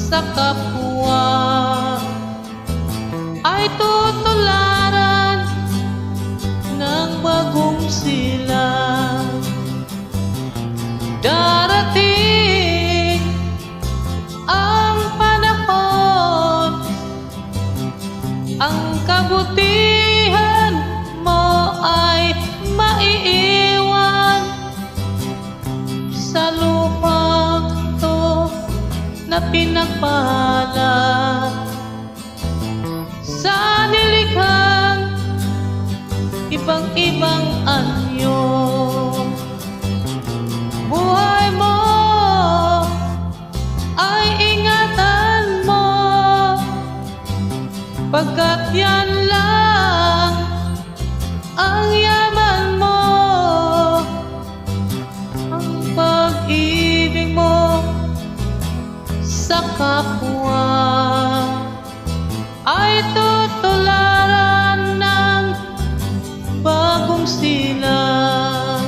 sa kapwa ay tutularan ng bagong silang. Darating ang panahon, ang kabutihan mo ay maiiwan sa lupang to na pinagpala, sa nilikhang ibang-ibang anyo. Buhay mo ay ingatan mo, pagkat yan lang ang yaman mo. Ang pag-ibig mo sa kapwa ay tutularan ng bagong silang.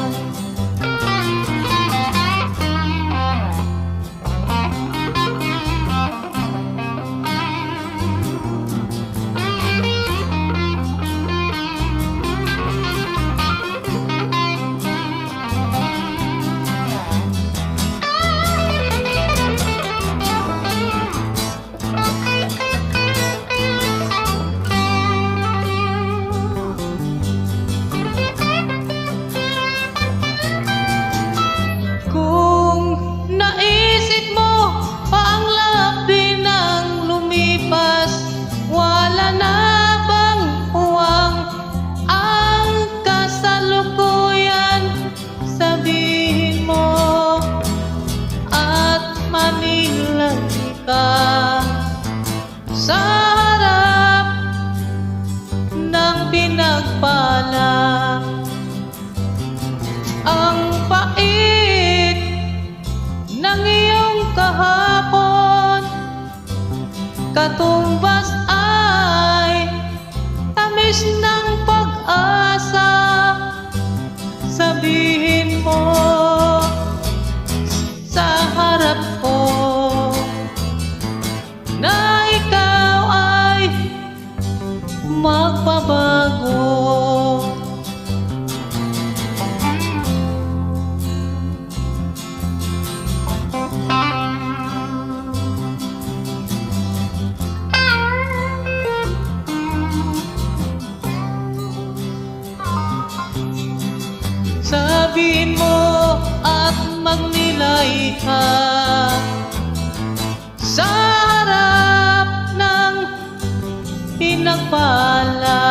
Sa harap ng pinagpala, ang pait ng iyong kahapon, katumbas ay tamis ng pag-asa. Sabihin mo sa harap ko na ikaw ay magbabago. Sabihin mo at magnilay ka sa harap ng pinagpala.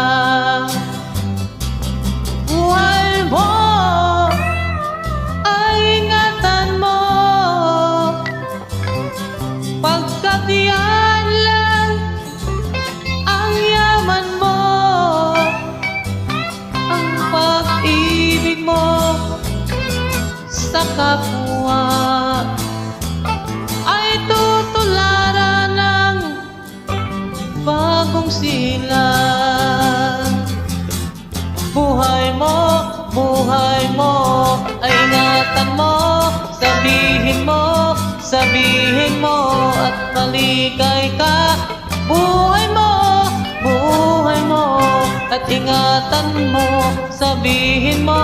Buhay mo ay ingatan mo, pagkat yan lang ang yaman mo. Ang pag-ibig mo sa kapwa ay tutularan ng bagong silang. Buhay mo ay ingatan mo, sabihin mo at maligay ka. Buhay mo at ingatan mo, sabihin mo